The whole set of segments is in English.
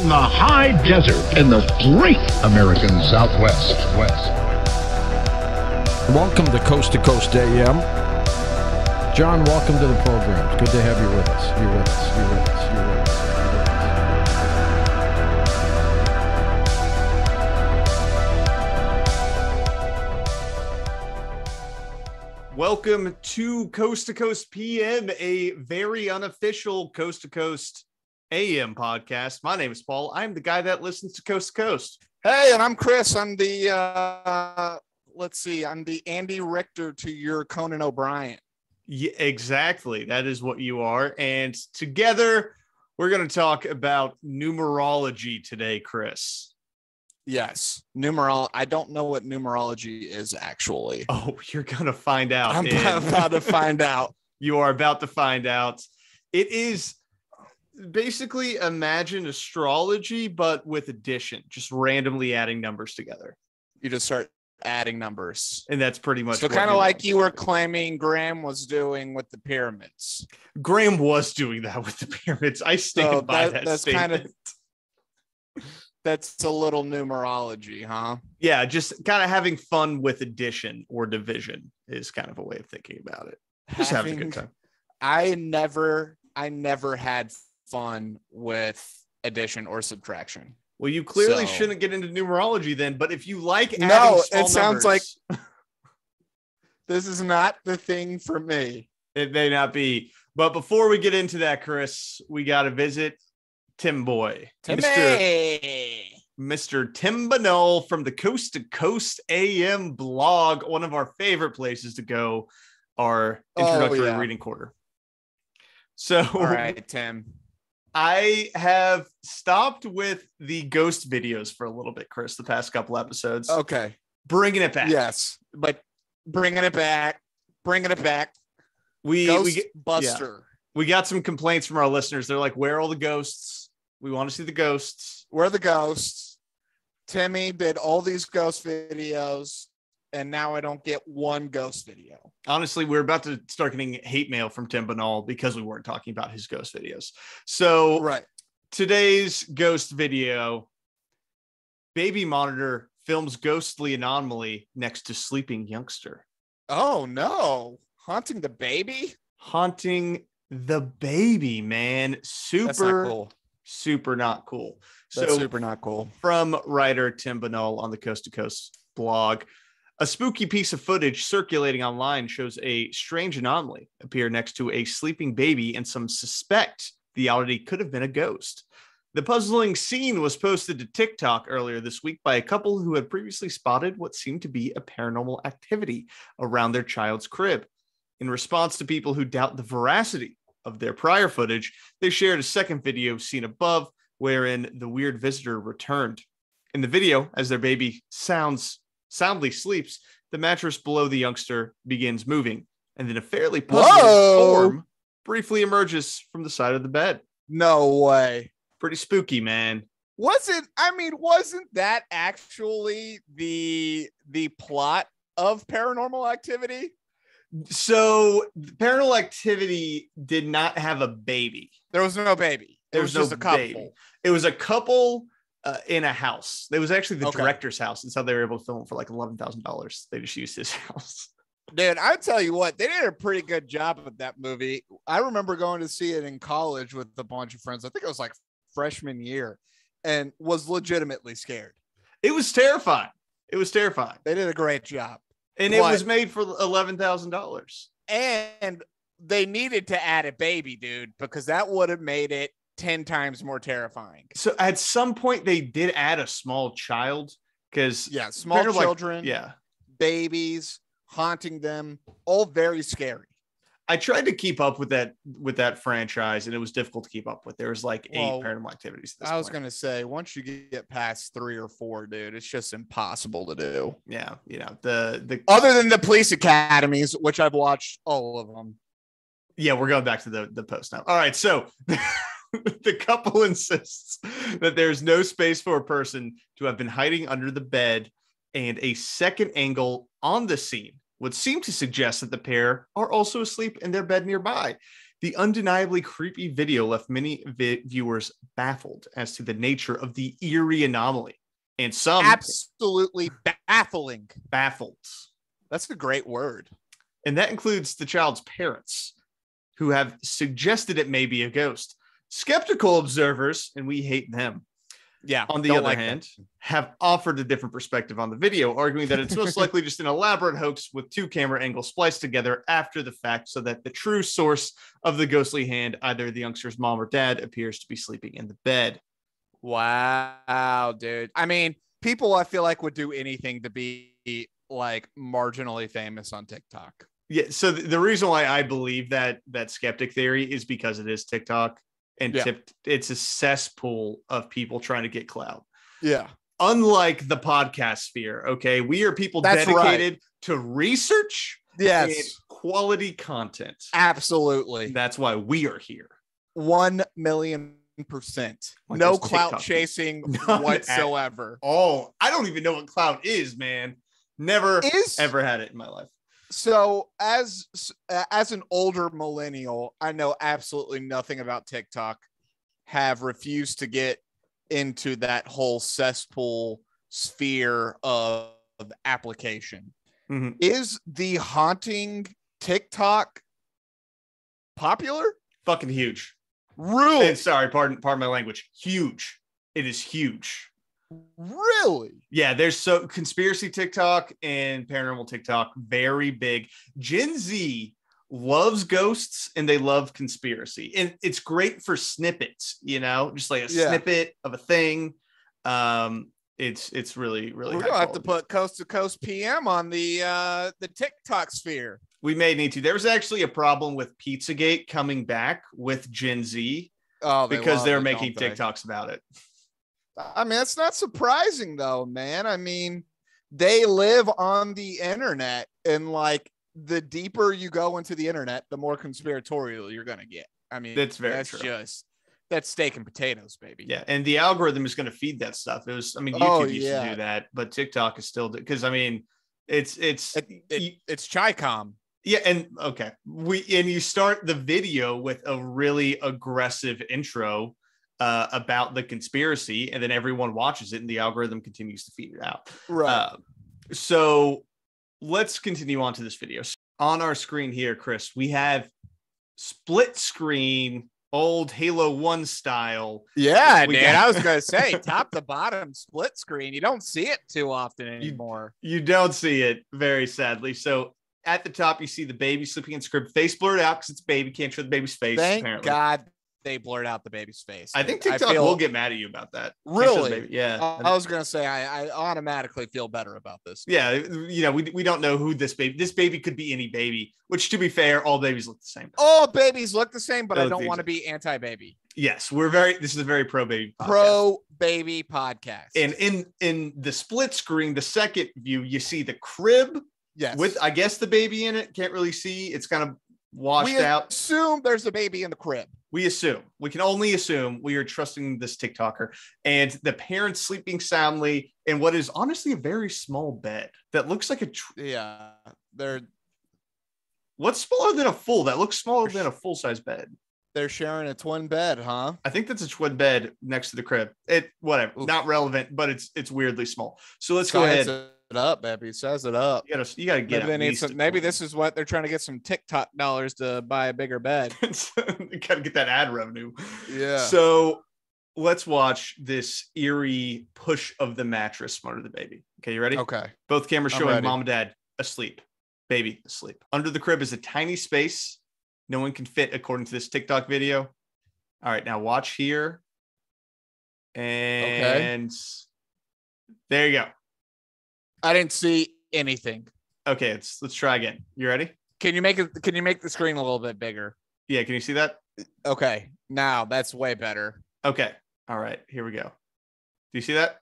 in the high desert in the great American Southwest. Welcome to Coast AM. John, welcome to the program. It's good to have you with us. You're with us. Welcome to Coast PM, a very unofficial Coast AM podcast. My name is Paul. I'm the guy that listens to Coast. Hey, and I'm Chris. I'm the, I'm the Andy Richter to your Conan O'Brien. Yeah, exactly. That is what you are. And together, we're going to talk about numerology today, Chris. Yes. I don't know what numerology is actually. Oh, you're going to find out. I'm about to find out. You are about to find out. It is basically imagine astrology, but with addition, just randomly adding numbers together. You just start adding numbers. And that's pretty much so kind of like you were claiming Graham was doing with the pyramids. Graham was doing that with the pyramids. I stand by that statement. That's a little numerology, huh? Yeah, just kind of having fun with addition or division is kind of a way of thinking about it. Just having a good time. I never had fun with addition or subtraction. Well, you clearly shouldn't get into numerology then, but if you like adding it sounds numbers, like this is not the thing for me. It may not be. But before we get into that, Chris, we got to visit Tim Boy. Mr. Tim Banol from the Coast AM blog, one of our favorite places to go, our introductory reading quarter. So, all right, Tim. I have stopped with the ghost videos for a little bit, Chris, the past couple episodes. Okay. Bringing it back. Yes, but bringing it back. We Buster. Yeah. We got some complaints from our listeners. They're like, where are all the ghosts? We want to see the ghosts. Where are the ghosts? Timmy did all these ghost videos, and now I don't get one ghost video. Honestly, we're about to start getting hate mail from Tim Banal because we weren't talking about his ghost videos. So today's ghost video, baby monitor films ghostly anomaly next to sleeping youngster. Oh, no. Haunting the baby, man. Super not cool. Super not cool. From writer Tim Banal on the Coast to Coast blog, a spooky piece of footage circulating online shows a strange anomaly appear next to a sleeping baby, and some suspect the oddity could have been a ghost. The puzzling scene was posted to TikTok earlier this week by a couple who had previously spotted what seemed to be a paranormal activity around their child's crib. In response to people who doubt the veracity of their prior footage, they shared a second video seen above, wherein the weird visitor returned. In the video, as their baby soundly sleeps, the mattress below the youngster begins moving, and then a fairly puzzling form briefly emerges from the side of the bed. No way. Pretty spooky, man. Wasn't that actually the plot of Paranormal Activity? So Paranormal Activity did not have a baby. There was no baby. It was just a couple. Baby. It was a couple in a house. It was actually the director's house. And so they were able to film it for like $11,000. They just used his house. Dude, I tell you what, they did a pretty good job with that movie. I remember going to see it in college with a bunch of friends. I think it was like freshman year, and was legitimately scared. It was terrifying. They did a great job. And it was made for $11,000. And they needed to add a baby, dude, because that would have made it 10 times more terrifying. So at some point they did add a small child, because small children, babies, haunting them, all very scary. I tried to keep up with that franchise, and it was difficult to keep up with. There was like 8 Paranormal Activities. I was going to say, once you get past 3 or 4, dude, it's just impossible to do. Yeah. The other than the police academies, which I've watched all of them. Yeah. We're going back to the post now. All right. So the couple insists that there's no space for a person to have been hiding under the bed, and a second angle on the scene would seem to suggest that the pair are also asleep in their bed nearby. The undeniably creepy video left many viewers baffled as to the nature of the eerie anomaly, and some absolutely baffling. Baffled. That's a great word. And that includes the child's parents, who have suggested it may be a ghost. Skeptical observers, and we hate them, on the other hand, have offered a different perspective on the video, arguing that it's most likely just an elaborate hoax with 2 camera angles spliced together after the fact so that the true source of the ghostly hand, either the youngster's mom or dad, appears to be sleeping in the bed. Wow, dude. I mean, people I feel like would do anything to be like marginally famous on TikTok. Yeah, so the reason why I believe that skeptic theory is because it is TikTok. And it's a cesspool of people trying to get clout. Yeah. Unlike the podcast sphere, okay? We are people dedicated to research and quality content. Absolutely. That's why we are here. 1,000,000%. Like no clout chasing whatsoever. I don't even know what clout is, man. Never ever had it in my life. So as an older millennial, I know absolutely nothing about TikTok, have refused to get into that whole cesspool sphere of application. Mm-hmm. Is the haunting TikTok popular? Fucking huge. Really? And sorry, pardon my language. Huge. It is huge. Really? Yeah, there's so conspiracy TikTok and paranormal TikTok, very big. Gen Z loves ghosts and they love conspiracy, and it's great for snippets, just like a snippet of a thing. It's really we're gonna have to put Coast to Coast PM on the TikTok sphere. We may need to. There was actually a problem with Pizzagate coming back with Gen Z because they're making TikToks about it. I mean, it's not surprising though, man. I mean, they live on the internet, and like the deeper you go into the internet, the more conspiratorial you're going to get. I mean, that's true. That's steak and potatoes, baby. Yeah. And the algorithm is going to feed that stuff. YouTube used to do that, but TikTok is still, because it's Chi-Com. Yeah. And okay. You start the video with a really aggressive intro about the conspiracy, and then everyone watches it and the algorithm continues to feed it out. Right. So let's continue on to this video. On our screen here, Chris, we have split screen, old Halo 1 style. Yeah, man. I was going to say top to bottom split screen. You don't see it too often anymore. You don't see it, very sadly. So at the top, you see the baby sleeping in script, face blurred out because it's baby, can't show the baby's face. Thank God they blurred out the baby's face. I think TikTok will get mad at you about that. Really? Yeah. I was going to say, I automatically feel better about this. Yeah. We don't know who this baby could be, any baby, which, to be fair, all babies look the same. All babies look the same, but I don't want to be anti-baby. Yes. this is a very pro-baby podcast. Pro-baby podcast. And in the split screen, the second view, you see the crib. Yes. With, I guess, the baby in it. Can't really see. It's kind of washed out. We assume there's a baby in the crib. We can only assume. We are trusting this TikToker, and the parents sleeping soundly in what is honestly a very small bed that looks like they're what's smaller than a full? That looks smaller than a full-size bed. They're sharing a twin bed, huh? I think that's a twin bed next to the crib. Whatever. Oof. Not relevant, but it's weirdly small. So let's go ahead. It up, baby. Size it up. You gotta get. Maybe this is what they're trying to get some TikTok dollars to buy a bigger bed. You gotta get that ad revenue. Yeah. So let's watch this eerie push of the mattress under the baby. Okay, you ready? Okay. Both cameras showing mom and dad asleep, baby asleep. Under the crib is a tiny space. No one can fit, according to this TikTok video. All right, now watch here. And there you go. I didn't see anything. Okay, let's try again. You ready? Can you make the screen a little bit bigger? Yeah, can you see that? Okay, now that's way better. Okay, all right, here we go. Do you see that?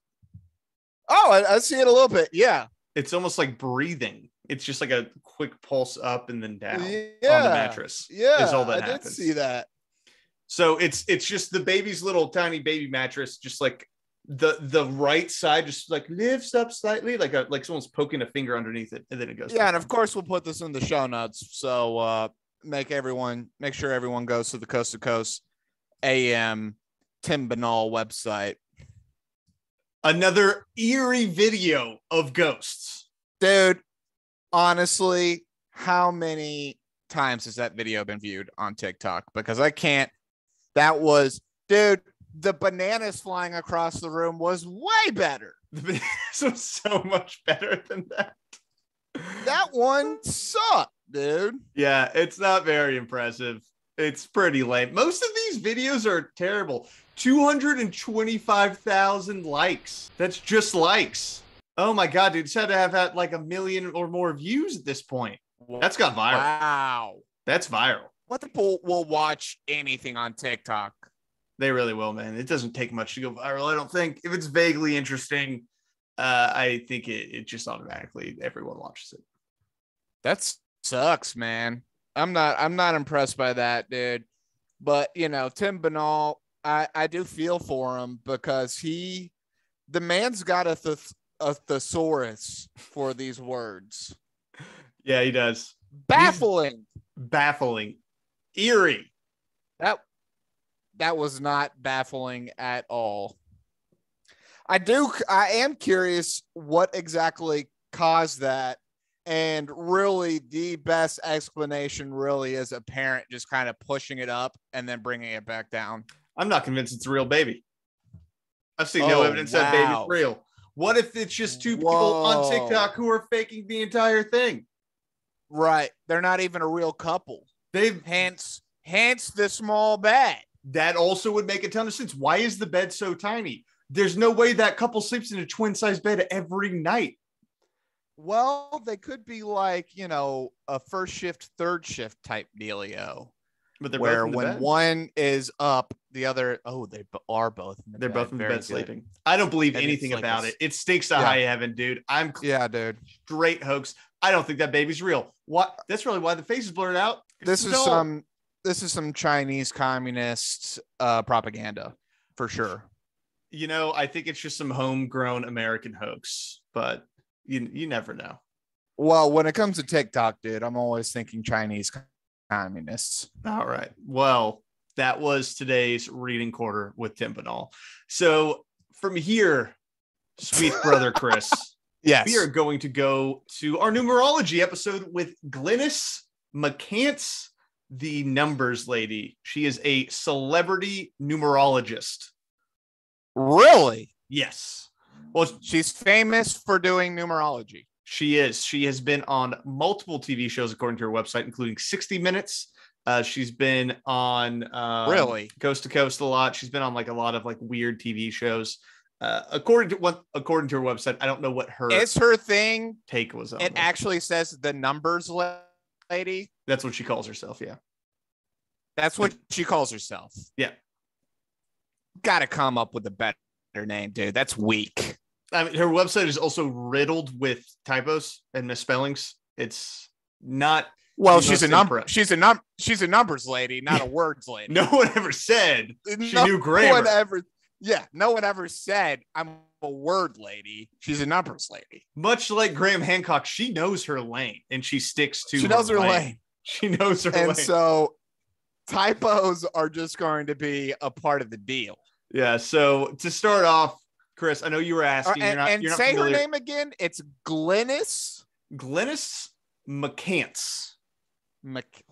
Oh, I see it a little bit. Yeah, it's almost like breathing. It's just like a quick pulse up and then down on the mattress. Yeah, is all that I happens. did see that. So it's just the baby's little tiny baby mattress, just like the right side just like lifts up slightly, like someone's poking a finger underneath it, and then it goes. Yeah, and of course we'll put this in the show notes, so make sure everyone goes to the Coast to Coast AM Tim Banal website. Another eerie video of ghosts. Dude, honestly, how many times has that video been viewed on TikTok? Because I can't. That was, dude, the bananas flying across the room was way better. The bananas was so much better than that. That one sucked, dude. Yeah, it's not very impressive. It's pretty lame. Most of these videos are terrible. 225,000 likes. That's just likes. Oh my God, dude. It's had to have had like 1 million or more views at this point. That's gone viral. Wow. That's viral. What the people will watch anything on TikTok. They really will, man. It doesn't take much to go viral. I don't think. If it's vaguely interesting, I think it just automatically everyone watches it. That sucks, man. I'm not impressed by that, dude. But you know, Tim Banal, I do feel for him because the man's got a thesaurus for these words. Yeah, he does. Baffling. Baffling. Eerie. That was not baffling at all. I am curious what exactly caused that. And really, the best explanation really is a parent just kind of pushing it up and then bringing it back down. I'm not convinced it's a real baby. I've seen no evidence that baby's real. What if it's just two people on TikTok who are faking the entire thing? Right. They're not even a real couple. Hence the small bed. That also would make a ton of sense. Why is the bed so tiny? There's no way that couple sleeps in a twin-size bed every night. Well, they could be like, a first shift, third shift type dealio. But they're where both in the when bed. One is up, the other, they are both in the They're bed. both in the Very bed good. sleeping. I don't believe And anything it's like about a- it. It stinks to high heaven, dude. Yeah, dude. Straight hoax. I don't think that baby's real. What? That's really why the face is blurred out. This is some Chinese communist propaganda for sure. I think it's just some homegrown American hoax, but you never know. Well, when it comes to TikTok, dude, I'm always thinking Chinese communists. All right. Well, that was today's reading quarter with Tim Banal. So from here, sweet brother Chris, Yes. we are going to go to our numerology episode with Glynis McCant, the numbers lady. She is a celebrity numerologist. Really? Yes. Well, She's famous for doing numerology. she is. She has been on multiple TV shows, according to her website, including 60 Minutes. She's been on Really? Coast to Coast a lot. She's been on like a lot of like weird TV shows. According to her website, I don't know what It's her thing. take was on. It actually says the numbers lady. That's what she calls herself. Yeah. That's what she calls herself. Yeah. Got to come up with a better name, dude. That's weak. I mean, her website is also riddled with typos and misspellings. It's not. Well, the she's a most number. impressive. She's a numbers lady, not a words lady. No one ever said she knew grammar. No one ever said I'm a word lady. She's a numbers lady. Much like Graham Hancock, she knows her lane and she sticks to. She knows her lane. She knows her lane. And so typos are just going to be a part of the deal. Yeah. So to start off, Chris, I know you were asking. You're not say familiar. her name again. It's Glynis. Glynis McCant.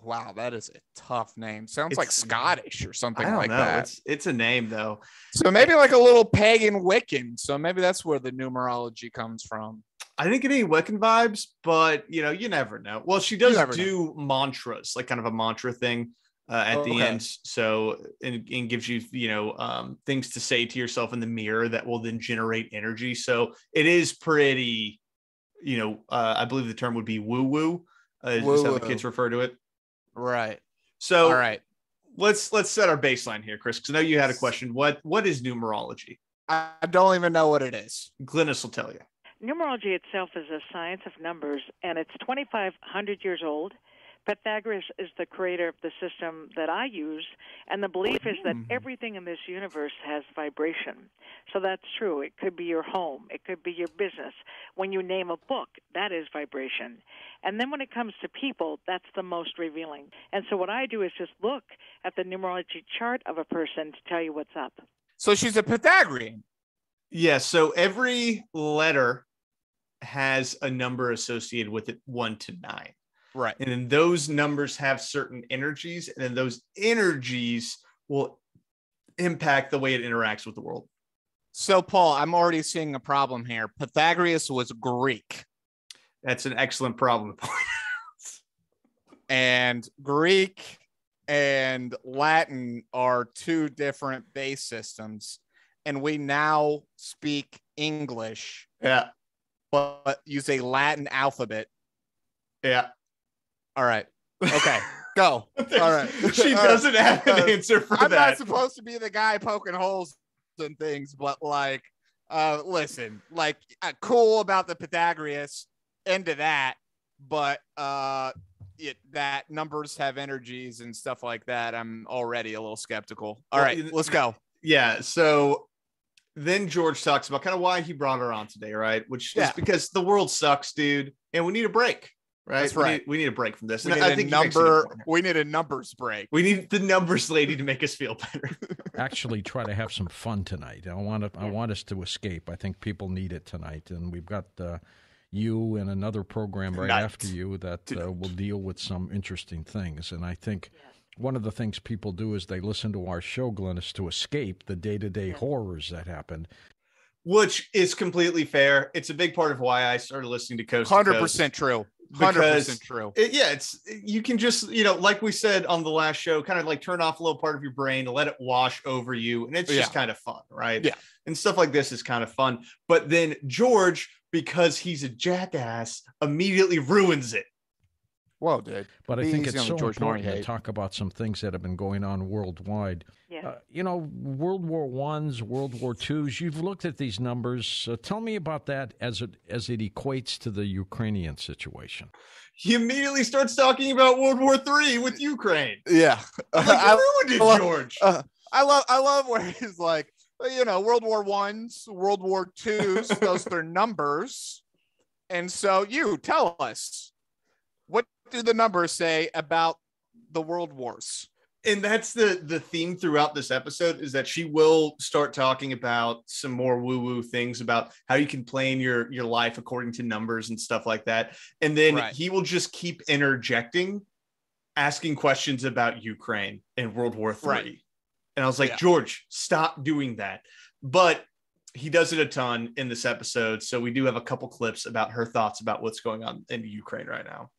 Wow, that is a tough name. Sounds like Scottish or something I don't like know. that. It's a name though. So maybe like a little pagan Wiccan. So maybe that's where the numerology comes from. I didn't get any Wiccan vibes, but you never know. Well, she does never do mantras, like kind of a mantra thing at the end. So and gives you things to say to yourself in the mirror that will then generate energy. So it is pretty, I believe the term would be woo woo. Is how the kids refer to it. Right. So all right, let's set our baseline here, Chris, because I know you had a question. What is numerology? I don't even know what it is. Glynis will tell you. Numerology itself is a science of numbers, and it's 2,500 years old. Pythagoras is the creator of the system that I use, and the belief is that everything in this universe has vibration. So that's true. It could be your home. It could be your business. When you name a book, that is vibration. And then when it comes to people, that's the most revealing. And so what I do is just look at the numerology chart of a person to tell you what's up. So she's a Pythagorean. Yeah, so every letter has a number associated with it, 1 to 9. Right. And then those numbers have certain energies, and then those energies will impact the way it interacts with the world. So, Paul, I'm already seeing a problem here. Pythagoras was Greek. That's an excellent problem to point out. And Greek and Latin are two different base systems. And we now speak English, Yeah. but use a Latin alphabet. Yeah. All right. Okay. Go. All right. She doesn't have an answer for I'm that. not supposed to be the guy poking holes in things, but like, listen, like, cool about the Pythagoras, into that, but that numbers have energies and stuff like that. I'm already a little skeptical. All right, let's go. Yeah. So then George talks about kind of why he brought her on today, right? Which is because the world sucks, dude, and we need a break. Right. That's right. We need a break from this. We And need I a think we need a numbers break. We need the numbers lady to make us feel better. Actually, try to have some fun tonight. I want us to escape. I think people need it tonight, and we've got you and another program right after you that will deal with some interesting things. And I think one of the things people do is they listen to our show, Glynis, to escape the day-to-day horrors that happen. Which is completely fair. It's a big part of why I started listening to Coast to Coast. 100% true. 100% true. You can just, like we said on the last show, kind of like turn off a little part of your brain to let it wash over you. And it's just kind of fun, right? Yeah. And stuff like this is kind of fun. But then George, because he's a jackass, immediately ruins it. Whoa, dude. But I think it's so important to talk about some things that have been going on worldwide. Yeah. World War I's, World War II's, you've looked at these numbers. Tell me about that as it equates to the Ukrainian situation. He immediately starts talking about World War III with Ukraine. Yeah. I ruined it, George. I love where he's like, World War I's, World War II's, those are numbers. And so you tell us, what do the numbers say about the world wars? And that's the theme throughout this episode, is that she will start talking about some more woo-woo things about how you can plan your life according to numbers and stuff like that. And then he will just keep interjecting, asking questions about Ukraine and World War III. Right. And I was like, George, stop doing that. But he does it a ton in this episode. So we do have a couple clips about her thoughts about what's going on in Ukraine right now.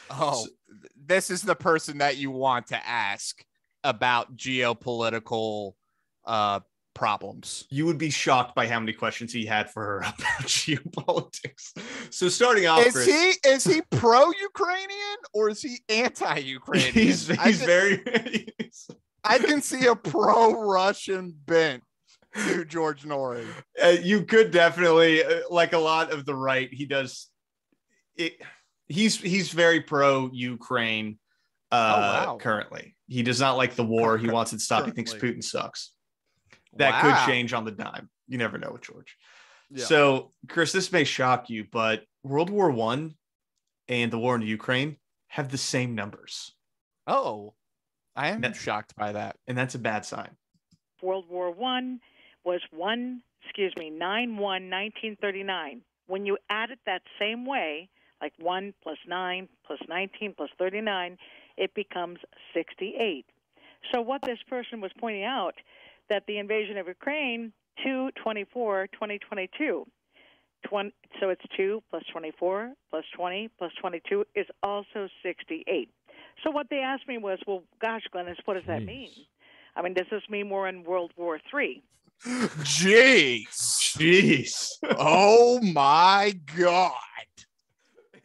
Oh, this is the person that you want to ask about geopolitical problems. You would be shocked by how many questions he had for her about geopolitics. So starting off, is he pro-Ukrainian or is he anti-Ukrainian? He's I can see a pro-Russian bent to George Norrie. You could definitely, like a lot of the right, he does it. He's very pro-Ukraine currently. He does not like the war. He wants it to stop. He thinks Putin sucks. That could change on the dime. You never know with George. Yeah. So, Chris, this may shock you, but World War I and the war in Ukraine have the same numbers. Oh, I am shocked by that. And that's a bad sign. World War I was 9/1/1939. When you add it that same way, like 1 + 9 + 19 + 39, it becomes 68. So what this person was pointing out, that the invasion of Ukraine, 2/24/2022. So it's 2 + 24 + 20 + 22 is also 68. So what they asked me was, well, gosh, Glynis, what does that mean? I mean, does this mean we're in World War III? Jeez. Oh, my God.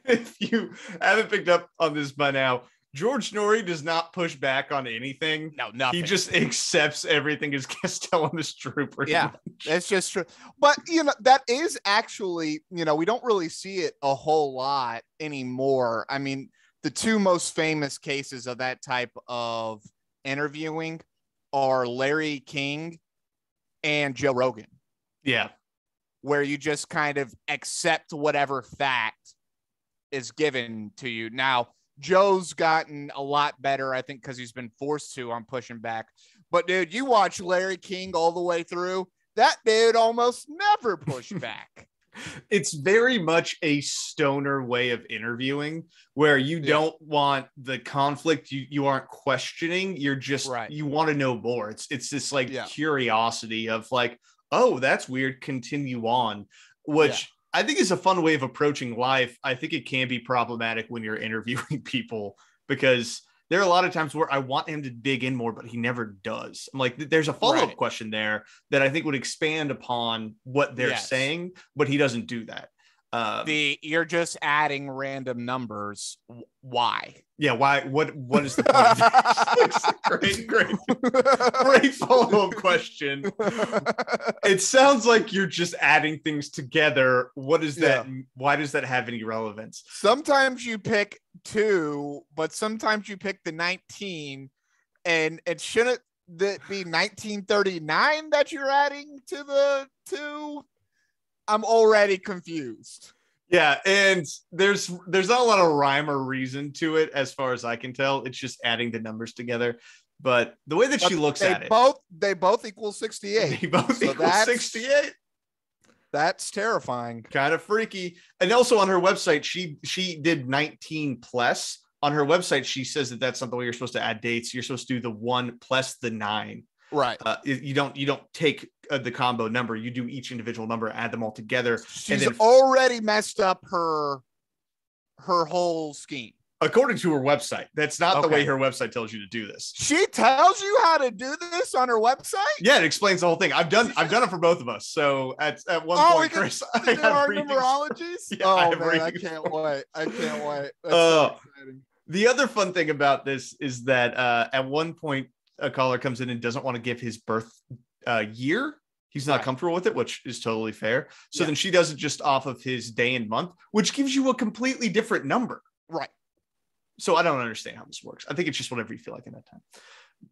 If you haven't picked up on this by now, George Norrie does not push back on anything. No, nothing. He just accepts everything his guests tell him is true. Yeah, that's just true. But, that is actually, we don't really see it a whole lot anymore. I mean, the two most famous cases of that type of interviewing are Larry King and Joe Rogan. Yeah. Where you just kind of accept whatever fact is given to you. Now, Joe's gotten a lot better, I think, because he's been forced to on pushing back. But, dude, you watch Larry King all the way through, that dude almost never pushed back. It's very much a stoner way of interviewing where you don't want the conflict. You aren't questioning. You're just, you want to know more. It's this like curiosity of like, oh, that's weird. Continue on, which I think is a fun way of approaching life. I think it can be problematic when you're interviewing people because there are a lot of times where I want him to dig in more, but he never does. I'm like, there's a follow-up question there that I think would expand upon what they're saying, but he doesn't do that. You're just adding random numbers. Why? Yeah. Why? What is the point? Great follow-up question. It sounds like you're just adding things together. What is that? Why does that have any relevance? Sometimes you pick 2, but sometimes you pick the 19, and it shouldn't that be 1939 that you're adding to the 2? I'm already confused. Yeah, and there's not a lot of rhyme or reason to it as far as I can tell. It's just adding the numbers together. But the way that she looks at it, they both equal 68. They both equal 68. That's terrifying. Kind of freaky. And also on her website, she did 19 plus. On her website, she says that that's not the way you're supposed to add dates. You're supposed to do the 1 plus the 9. Right. You don't take the combo number. You do each individual number, add them all together. She's already messed up her whole scheme. According to her website, that's not the way her website tells you to do this. She tells you how to do this on her website? Yeah, it explains the whole thing. I've done it for both of us. So at one point, Chris, I have our numerologies. Yeah, man, I can't wait. That's so exciting. The other fun thing about this is that at one point, a caller comes in and doesn't want to give his birth year. He's not comfortable with it, which is totally fair. So then she does it just off of his day and month, which gives you a completely different number. Right. So I don't understand how this works. I think it's just whatever you feel like in that time.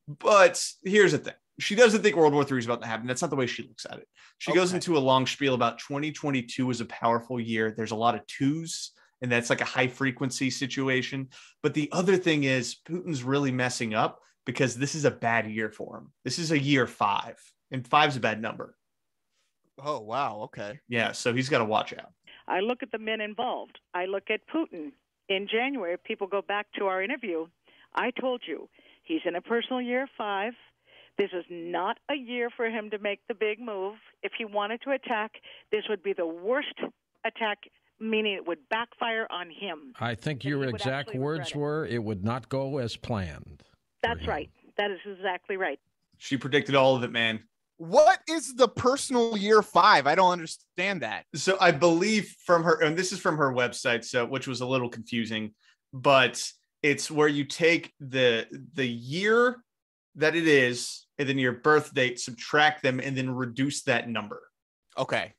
But here's the thing. She doesn't think World War III is about to happen. That's not the way she looks at it. She goes into a long spiel about 2022 is a powerful year. There's a lot of 2s, and that's like a high frequency situation. But the other thing is Putin's really messing up because this is a bad year for him. This is a year 5, and 5's a bad number. Oh, wow. Okay. Yeah, so he's got to watch out. I look at the men involved. I look at Putin. In January, if people go back to our interview, I told you he's in a personal year 5. This is not a year for him to make the big move. If he wanted to attack, this would be the worst attack, meaning it would backfire on him. I think your exact words were, it would not go as planned. That's right. That is exactly right. She predicted all of it, man. What is the personal year 5? I don't understand that. So I believe from her, and this is from her website, so which was a little confusing, but it's where you take the year that it is, and then your birth date, subtract them, and then reduce that number. Okay.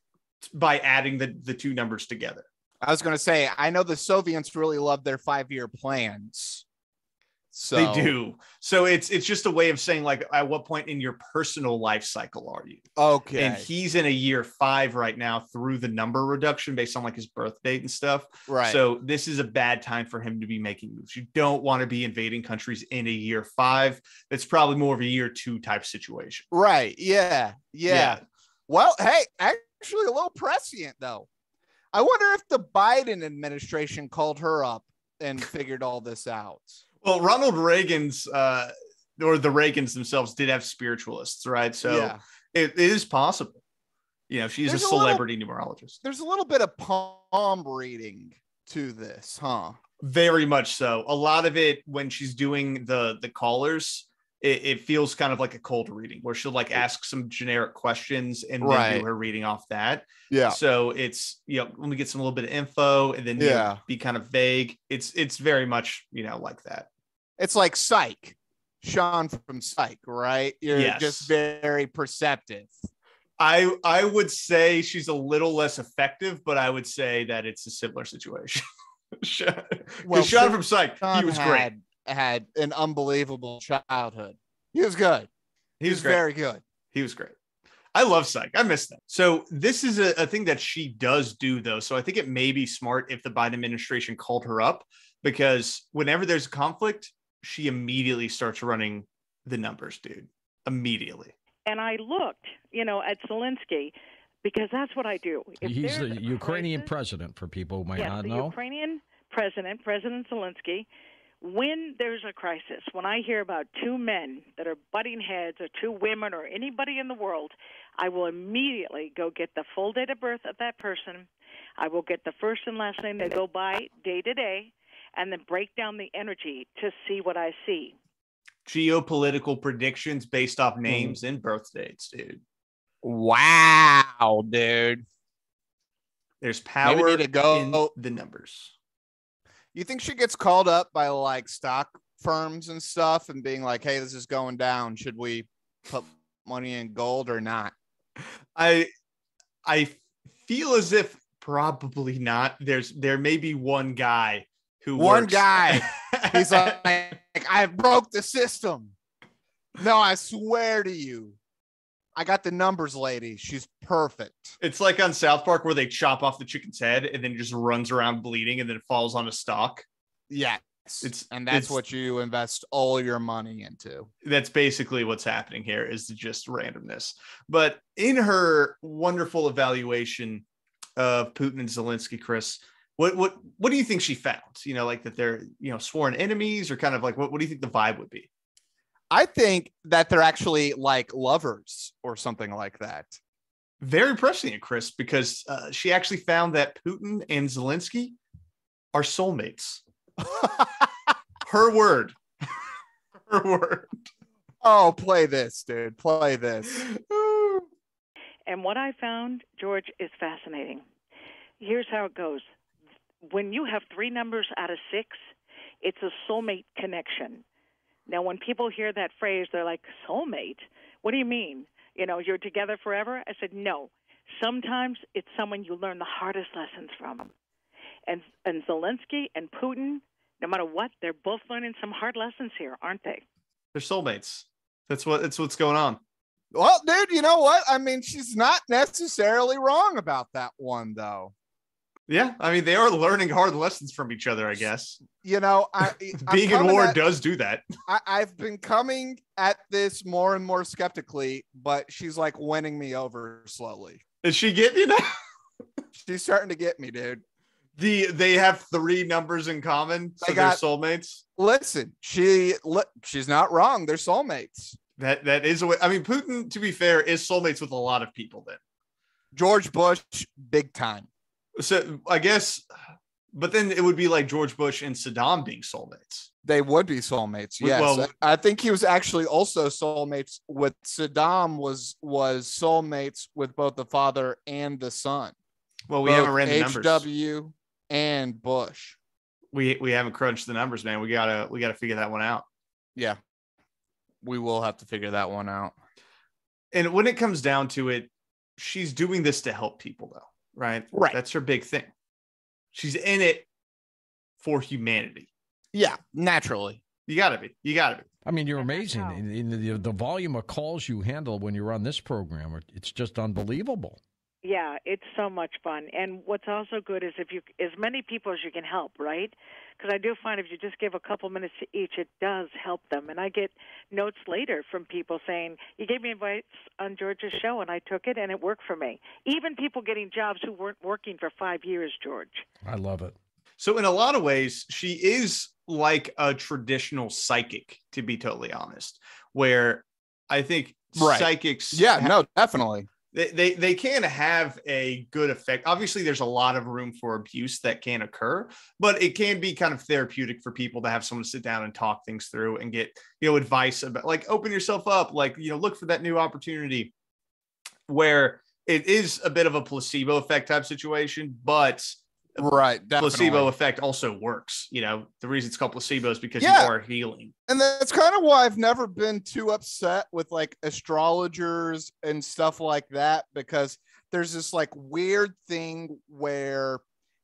By adding the 2 numbers together. I was going to say, I know the Soviets really love their 5-year plans. So they do. So it's just a way of saying, like, at what point in your personal life cycle are you? Okay. And he's in a year 5 right now through the number reduction based on like his birth date and stuff. Right. So this is a bad time for him to be making moves. You don't want to be invading countries in a year 5. It's probably more of a year 2 type situation. Right. Yeah. Well, hey, actually a little prescient though. I wonder if the Biden administration called her up and figured all this out. Well, Ronald Reagan's or the Reagans themselves did have spiritualists, right? So it is possible. You know, she's a celebrity numerologist. There's a little bit of palm reading to this, huh? Very much so. A lot of it when she's doing the callers, it feels kind of like a cold reading where she'll like ask some generic questions and then do her reading off that. Yeah. So it's, you know, let me get some little bit of info and then be kind of vague. It's very much, you know, like that. It's like Psych, Sean from Psych, right? You're just very perceptive. I would say she's a little less effective, but I would say that it's a similar situation. Well, Sean from Psych, he was great. Had an unbelievable childhood. He was good. He was very good. He was great. I love Psych. I miss that. So this is a thing that she does do, though. So I think it may be smart if the Biden administration called her up, because whenever there's a conflict, she immediately starts running the numbers, dude. Immediately. And I looked, at Zelensky, because that's what I do. He's the Ukrainian president, for people who might not know. The Ukrainian president, President Zelensky. When there's a crisis, when I hear about two men that are butting heads, or two women, or anybody in the world, I will immediately go get the full date of birth of that person. I will get the first and last name they go by day to day, and then break down the energy to see what I see. Geopolitical predictions based off names and birth dates, dude. Wow, dude. There's power in the numbers. You think she gets called up by like stock firms and stuff and being like, hey, this is going down. Should we put money in gold or not? I feel as if probably not. There may be one guy who He's like, I broke the system. No, I swear to you. I got the numbers, lady. She's perfect. It's like on South Park where they chop off the chicken's head and then just runs around bleeding and then falls on a stalk. Yes. That's what you invest all your money into. That's basically what's happening here, is just randomness. But in her wonderful evaluation of Putin and Zelensky, Chris, what do you think she found? Like that they're, sworn enemies, or kind of like, what do you think the vibe would be? I think that they're actually like lovers or something like that. Very prescient, Chris, because she actually found that Putin and Zelensky are soulmates. Her word. Her word. Oh, play this, dude. Play this. And what I found, George, is fascinating. Here's how it goes. When you have 3 numbers out of 6, it's a soulmate connection. Now, when people hear that phrase, they're like, soulmate? What do you mean? You're together forever? I said, no. Sometimes it's someone you learn the hardest lessons from. And Zelensky and Putin, no matter what, they're both learning some hard lessons here, aren't they? They're soulmates. That's what's going on. Well, dude, you know what? I mean, she's not necessarily wrong about that one, though. Yeah, I mean, they are learning hard lessons from each other, I guess. Being in war does do that. I've been coming at this more and more skeptically, but she's like winning me over slowly. Is she getting you now? She's starting to get me, dude. They have 3 numbers in common, so they're soulmates. Listen, she's not wrong. They're soulmates. That is a way. I mean, Putin, to be fair, is soulmates with a lot of people. Then George Bush, big time. So I guess, but then it would be like George Bush and Saddam being soulmates. They would be soulmates. Yes. Well, I think he was actually also soulmates with Saddam was soulmates with both the father and the son. Well, we haven't ran the numbers. HW and Bush. We haven't crunched the numbers, man. We gotta figure that one out. Yeah. We will have to figure that one out. And when it comes down to it, she's doing this to help people, though. Right. That's her big thing. She's in it for humanity. Yeah, naturally. You gotta be. I mean, you're amazing. In the volume of calls you handle when you're on this program, it's just unbelievable. Yeah, it's so much fun. And what's also good is as many people as you can help, right? Because I do find if you just give a couple minutes to each, it does help them. And I get notes later from people saying, you gave me advice on George's show, and I took it, and it worked for me. Even people getting jobs who weren't working for 5 years, George. I love it. So in a lot of ways, she is like a traditional psychic, to be totally honest, where I think psychics... Yeah, no, definitely. They can have a good effect. Obviously, there's a lot of room for abuse that can occur, but it can be kind of therapeutic for people to have someone sit down and talk things through and get, advice about, like, open yourself up, like, look for that new opportunity, where it is a bit of a placebo effect type situation, but definitely. Placebo effect also works. The reason it's called placebo is because you are healing. And that's kind of why I've never been too upset with like astrologers and stuff like that, because there's this like weird thing where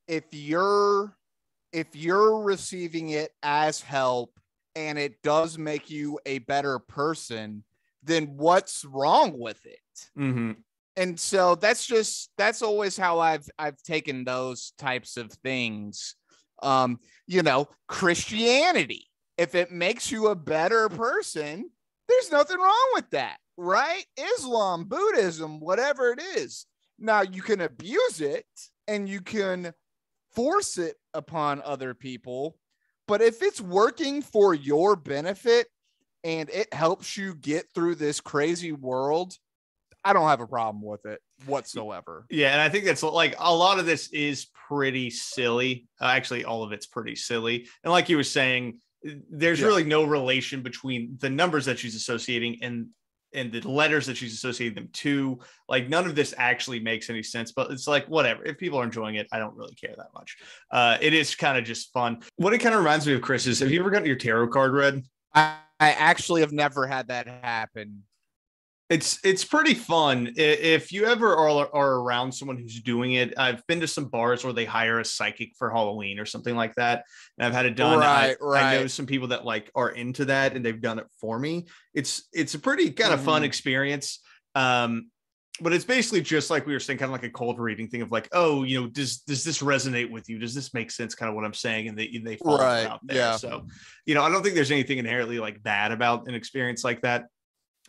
if you're if you're receiving it as help and it does make you a better person, then what's wrong with it? Mm-hmm. And so that's always how I've taken those types of things. Christianity, if it makes you a better person, there's nothing wrong with that, right? Islam, Buddhism, whatever it is. Now you can abuse it and you can force it upon other people, but if it's working for your benefit and it helps you get through this crazy world, I don't have a problem with it whatsoever. Yeah, and I think that's like a lot of this is pretty silly. Actually, all of it's pretty silly. And like you were saying, there's really no relation between the numbers that she's associating and the letters that she's associating them to. Like, none of this actually makes any sense, but it's like, whatever. If people are enjoying it, I don't really care that much. It is kind of just fun. What it kind of reminds me of, Chris, is have you ever gotten your tarot card read? I actually have never had that happen. It's pretty fun. If you ever are around someone who's doing it, I've been to some bars where they hire a psychic for Halloween or something like that, and I've had it done. Right. I know some people that like are into that, and they've done it for me. It's a pretty kind of fun experience. But it's basically just like we were saying, kind of like a cold reading thing of like, oh, does this resonate with you? Does this make sense? Kind of what I'm saying, and they fall out there. Yeah. So, I don't think there's anything inherently like bad about an experience like that.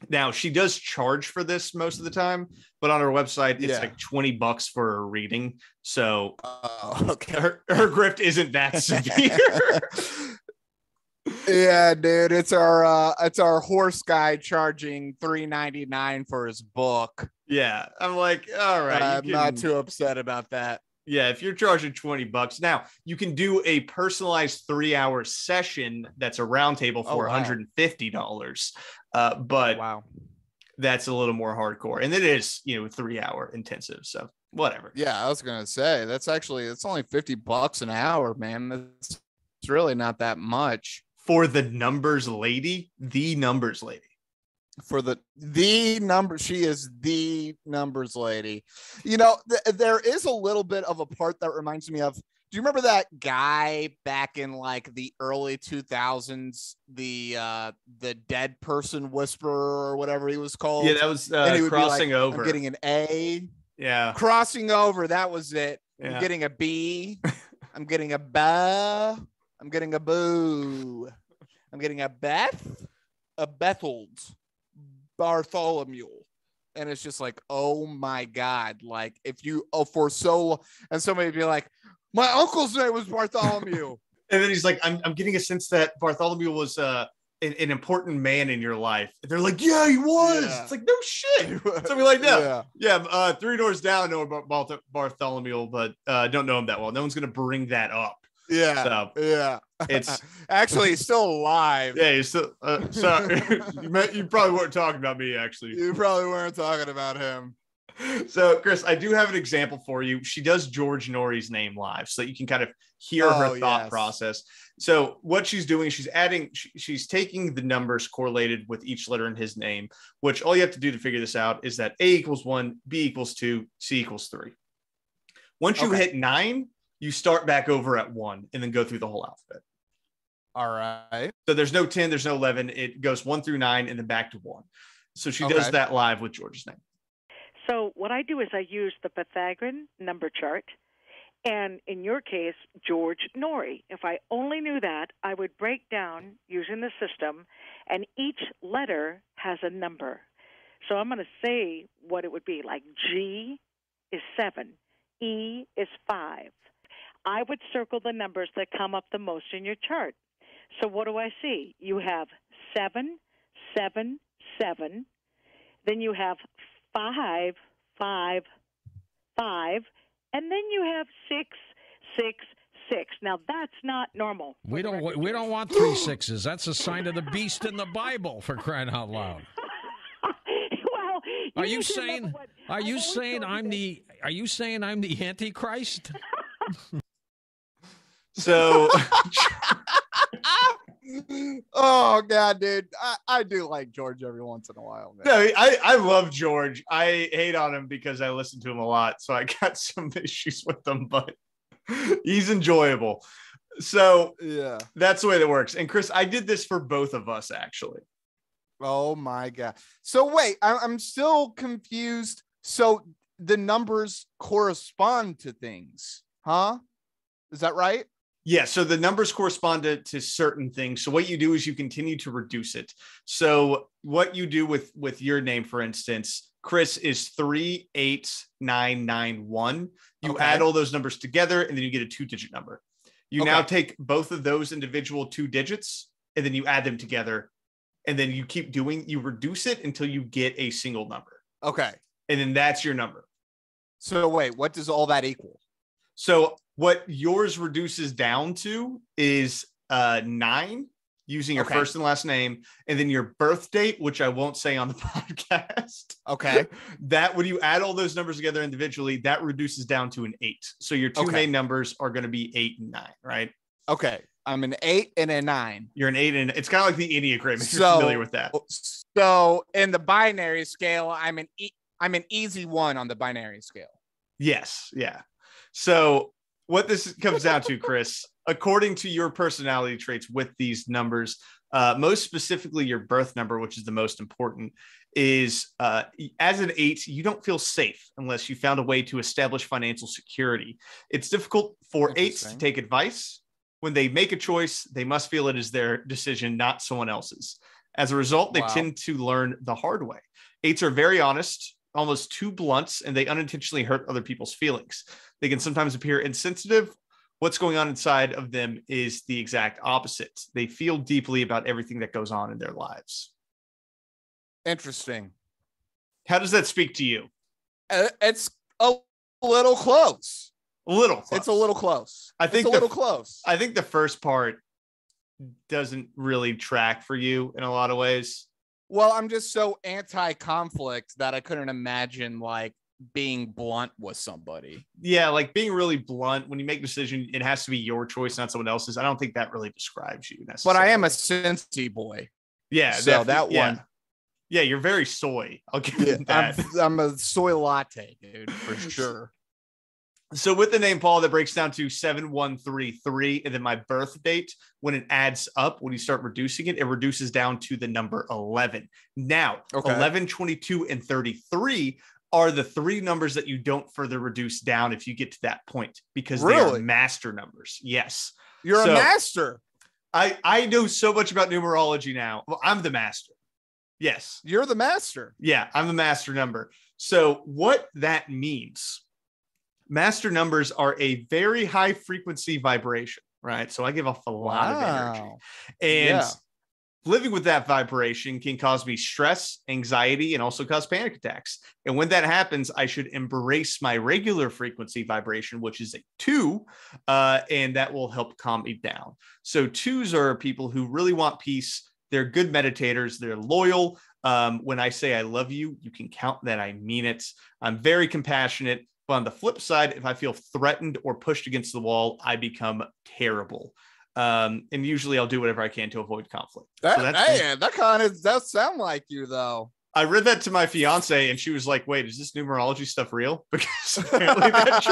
Now, she does charge for this most of the time, but on her website, it's like $20 for a reading. So okay. her grift isn't that severe. Yeah, dude, it's our horse guy charging $3.99 for his book. Yeah, I'm like, all right. I'm not too upset about that. Yeah, if you're charging $20 now, you can do a personalized 3-hour session that's a round table for $150. But wow, that's a little more hardcore, and it is 3-hour intensive. So whatever. Yeah, I was gonna say it's only $50 an hour, man. It's really not that much for the numbers lady. The numbers lady. For the number, she is the numbers lady. There is a little bit of a part that reminds me of, do you remember that guy back in like the early 2000s, the dead person whisperer or whatever he was called? Yeah, that was Crossing Over. I'm getting an A. Yeah, Crossing Over, that was it. Yeah. I'm getting a B. I'm getting a ba. I'm getting a boo. I'm getting a Beth, a Bethold, Bartholomew. And it's just like, oh my God. Like, if you, and somebody would be like, my uncle's name was Bartholomew. And then he's like, I'm getting a sense that Bartholomew was an important man in your life. And they're like, yeah, he was. Yeah. It's like, no shit. Something like that. Yeah. 3 doors down, know about Bartholomew, but don't know him that well. No one's going to bring that up. Yeah. So yeah. It's actually, he's still alive. Yeah, he's still. Sorry, you probably weren't talking about me. Actually, you probably weren't talking about him. So, Chris, I do have an example for you. She does George Norrie's name live, so that you can kind of hear her thought process. So, what she's doing, she's taking the numbers correlated with each letter in his name. Which all you have to do to figure this out is that A equals 1, B equals 2, C equals 3. Once you hit 9. You start back over at 1 and then go through the whole alphabet. All right. So there's no 10, there's no 11. It goes 1 through 9 and then back to 1. So she does that live with George's name. So what I do is I use the Pythagorean number chart. And in your case, George Norrie. If I only knew that, I would break down using the system, and each letter has a number. So I'm going to say what it would be. Like G is 7. E is 5. I would circle the numbers that come up the most in your chart. So what do I see? You have 7, 7, 7. Then you have 5, 5, 5. And then you have 6, 6, 6. Now that's not normal. We don't want 3 6s. That's a sign of the beast in the Bible, for crying out loud. Well, are you saying I'm the Antichrist? So, oh God, dude, I do like George every once in a while, man. No, I love George. I hate on him because I listen to him a lot, so I got some issues with him, but he's enjoyable. So Yeah. that's the way that works. And Chris, I did this for both of us, actually. Oh my God. So wait, I'm still confused. So the numbers correspond to things, huh? Is that right? Yeah, so the numbers correspond to certain things. So what you do is you continue to reduce it. So what you do with your name, for instance, Chris, is 38991. You add all those numbers together, and then you get a 2-digit number. You now take both of those individual 2 digits, and then you add them together, and then you keep doing. You reduce it until you get a single number. Okay, and then that's your number. So wait, what does all that equal? So what yours reduces down to is 9 using your first and last name, and then your birth date, which I won't say on the podcast. Okay. That when you add all those numbers together individually, that reduces down to an 8. So your two main numbers are going to be 8 and 9, right? Okay. I'm an 8 and a 9. You're an 8 and it's kind of like the Enneagram, if you're familiar with that. So in the binary scale, I'm an easy 1 on the binary scale. Yes. Yeah. So what this comes down to, Chris, according to your personality traits with these numbers, most specifically your birth number, which is the most important, is as an 8, you don't feel safe unless you found a way to establish financial security. It's difficult for 8s to take advice. When they make a choice, they must feel it is their decision, not someone else's. As a result, they tend to learn the hard way. 8s are very honest, almost too blunt, and they unintentionally hurt other people's feelings. They can sometimes appear insensitive. What's going on inside of them is the exact opposite. They feel deeply about everything that goes on in their lives. Interesting. How does that speak to you? It's a little close. A little close. It's a little close. I think it's a little close. I think the first part doesn't really track for you in a lot of ways. Well, I'm just so anti-conflict that I couldn't imagine like being blunt with somebody. Yeah, like being really blunt. When you make a decision, it has to be your choice, not someone else's. I don't think that really describes you necessarily. But I am a Cincy boy. Yeah, so that one. Yeah, you're very soy. I'll give you that. I'm a soy latte, dude, for sure. So with the name Paul, that breaks down to 7133, and then my birth date, when it adds up, when you start reducing it, it reduces down to the number 11. Now, 11, 22, and 33 are the 3 numbers that you don't further reduce down if you get to that point, because they are master numbers. Yes. You're a master. I know so much about numerology now. Well, I'm the master. Yes. You're the master. Yeah, I'm the master number. So what that means, master numbers are a very high frequency vibration, right? So I give off a lot of energy. And living with that vibration can cause me stress, anxiety, and also cause panic attacks. And when that happens, I should embrace my regular frequency vibration, which is a 2, and that will help calm me down. So 2s are people who really want peace. They're good meditators. They're loyal. When I say I love you, you can count that I mean it. I'm very compassionate. But on the flip side, if I feel threatened or pushed against the wall, I become terrible. And usually I'll do whatever I can to avoid conflict. That kind of does sound like you, though. I read that to my fiance, and she was like, wait, is this numerology stuff real? Because apparently that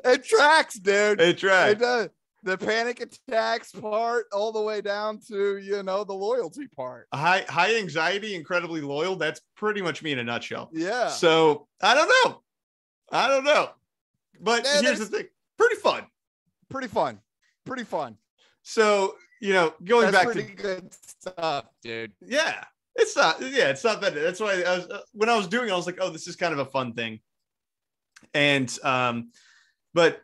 it tracks, dude. It tracks. It does. The panic attacks part all the way down to, the loyalty part. High anxiety, incredibly loyal. That's pretty much me in a nutshell. Yeah. So I don't know. But here's the thing. Pretty fun. So, going back to good stuff, dude. Yeah. It's not bad. That's why when I was doing it, I was like, oh, this is kind of a fun thing. And, but,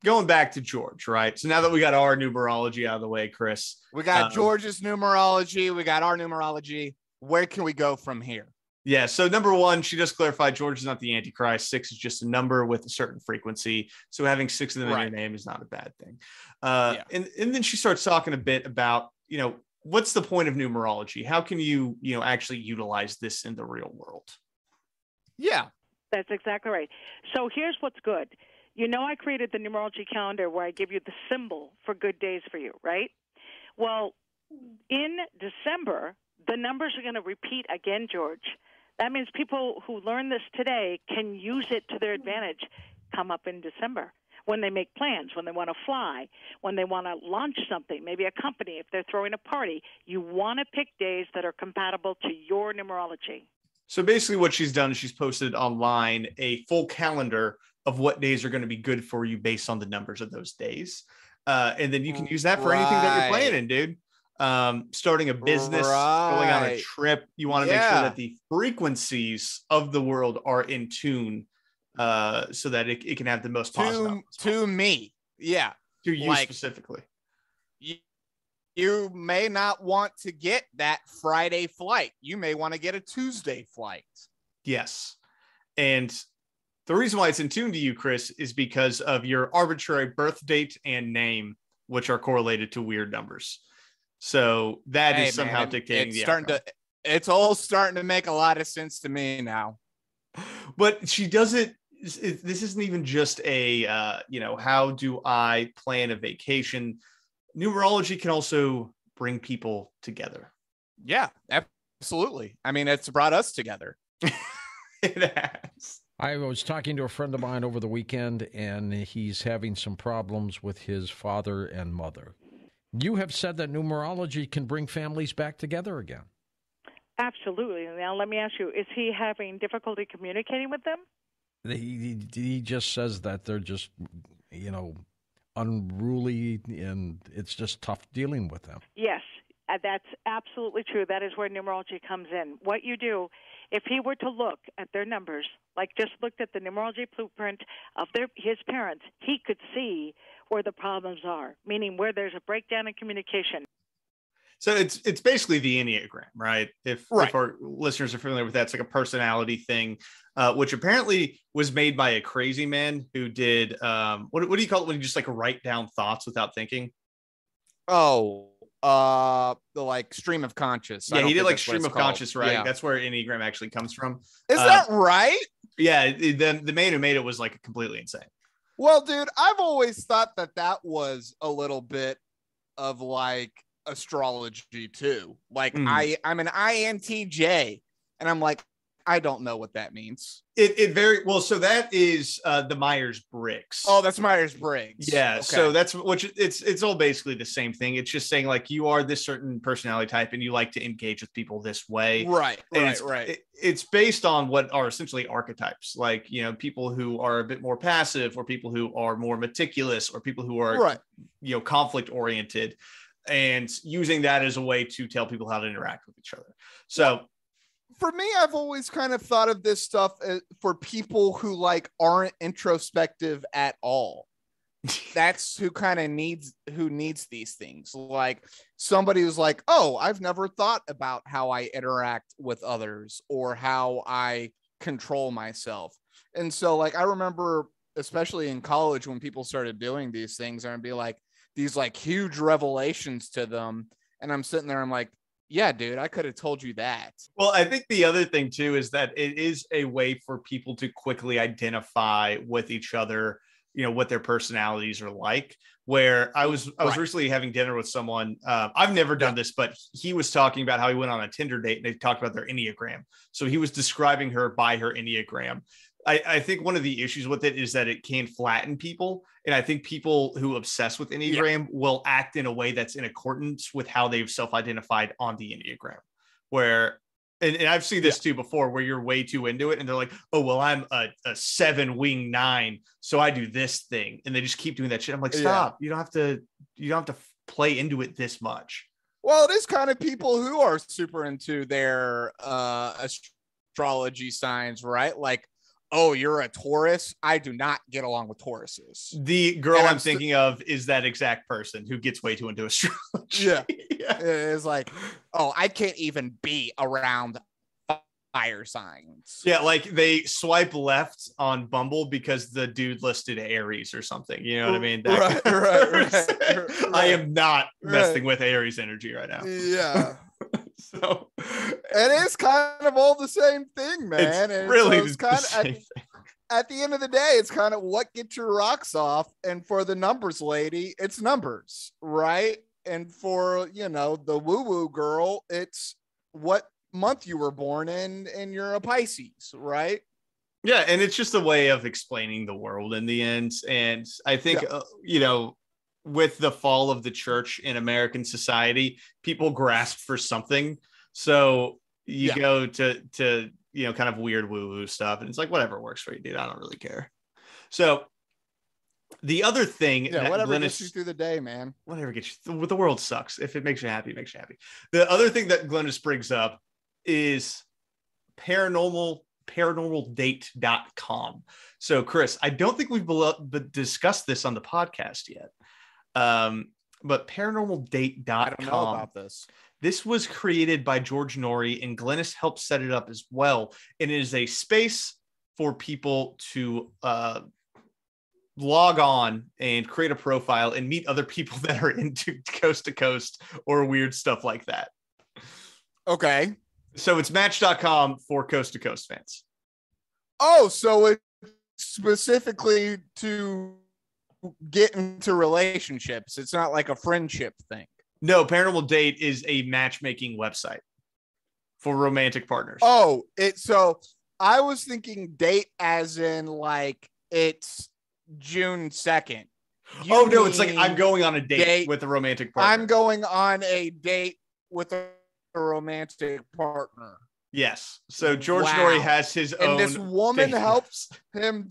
going back to George, right? So now that we got our numerology out of the way, Chris. We got George's numerology. We got our numerology. Where can we go from here? Yeah. So number 1, she just clarified George is not the Antichrist. 6 is just a number with a certain frequency. So having 6 of them in your name is not a bad thing. And then she starts talking a bit about, what's the point of numerology? How can you, actually utilize this in the real world? Yeah. That's exactly right. So here's what's good. I created the numerology calendar where I give you the symbol for good days for you, right? Well, in December, the numbers are going to repeat again, George. That means people who learn this today can use it to their advantage come up in December. when they make plans, when they want to fly, when they want to launch something, maybe a company, if they're throwing a party. You want to pick days that are compatible to your numerology. So basically what she's done is she's posted online a full calendar of what days are going to be good for you based on the numbers of those days. And then you can use that for anything that you're planning, dude. Starting a business, going on a trip. You want to make sure that the frequencies of the world are in tune so that it can have the most positive. To me. Yeah. To you specifically. You may not want to get that Friday flight. You may want to get a Tuesday flight. Yes. And the reason why it's in tune to you, Chris, is because of your arbitrary birth date and name, which are correlated to weird numbers. So that is somehow dictating the outcome. It's all starting to make a lot of sense to me now. But she doesn't. This isn't even just a, how do I plan a vacation? Numerology can also bring people together. Yeah, absolutely. I mean, it's brought us together. It has. I was talking to a friend of mine over the weekend, and he's having some problems with his father and mother. You have said that numerology can bring families back together again. Absolutely. Now, let me ask you, is he having difficulty communicating with them? He just says that they're just, unruly, and it's just tough dealing with them. Yes, that's absolutely true. That is where numerology comes in. What you do, if he were to look at their numbers, like just looked at the numerology blueprint of his parents, he could see where the problems are, meaning where there's a breakdown in communication. So it's basically the Enneagram, right? If our listeners are familiar with that, it's like a personality thing, which apparently was made by a crazy man who did, what do you call it when you just like write down thoughts without thinking? Oh, the stream of conscious. Yeah, he did stream of conscious, right? Yeah. That's where Enneagram actually comes from. Is that right? Yeah, the man who made it was completely insane. Well, dude, I've always thought that was a little bit of astrology too. I'm an INTJ, and I'm I don't know what that means. It very well. So that is the Myers-Briggs. Oh, that's Myers-Briggs. Yeah. Okay. So that's it's all basically the same thing. It's just saying you are this certain personality type and you like to engage with people this way. Right. It's based on what are essentially archetypes, people who are a bit more passive, or people who are more meticulous, or people who are conflict oriented, and using that as a way to tell people how to interact with each other. So for me, I've always kind of thought of this stuff for people who aren't introspective at all. That's who needs these things. Somebody who's oh, I've never thought about how I interact with others or how I control myself. And so I remember, especially in college, when people started doing these things, and be these huge revelations to them. And I'm sitting there, I'm yeah, dude, I could have told you that. Well, I think the other thing too is that it is a way for people to quickly identify with each other, what their personalities are like. Where I was recently having dinner with someone. I've never done this, but he was talking about how he went on a Tinder date and they talked about their Enneagram. So he was describing her by her Enneagram. I think one of the issues with it is that it can flatten people. And I think people who obsess with Enneagram will act in a way that's in accordance with how they've self-identified on the Enneagram. And I've seen this too before, where you're way too into it and they're like, oh, well, I'm a 7 wing 9, so I do this thing. And they just keep doing that shit. I'm like, stop. You don't have to play into it this much. Well, it is kind of people who are super into their astrology signs, right? Oh, you're a Taurus. I do not get along with Tauruses. The girl I'm thinking of is that exact person who gets way too into astrology. Yeah. It's oh, I can't even be around fire signs. Yeah, they swipe left on Bumble because the dude listed Aries or something. You know what I mean? Right. I am not messing with Aries energy right now. Yeah. So it is kind of all the same thing, man. It's really the same thing. At the end of the day, it's kind of what gets your rocks off. And for the numbers lady, it's numbers, right? And for, the woo-woo girl, it's what month you were born in, and you're a Pisces, right? Yeah, and it's just a way of explaining the world in the end. And I think, with the fall of the church in American society, people grasp for something. So you go to kind of weird woo-woo stuff, and it's like, whatever works for you, dude. I don't really care. So the other thing, whatever gets you through the day, man. Whatever gets you. The world sucks. If it makes you happy, it makes you happy. The other thing that Glynis brings up is paranormaldate.com. So, Chris, I don't think we've discussed this on the podcast yet. But paranormaldate.com. I don't know about this. This was created by George Norrie, and Glynis helped set it up as well. And it is a space for people to log on and create a profile and meet other people that are into coast to coast or weird stuff like that. Okay. So it's match.com for coast to coast fans. Oh, so it's specifically to get into relationships. It's not like a friendship thing. No, Paranormal Date is a matchmaking website for romantic partners. Oh, so I was thinking date as in like it's June 2nd. Oh, no, it's like I'm going on a date with a romantic partner. I'm going on a date with a romantic partner. Yes. So George Norrie has his own. And this woman helps him.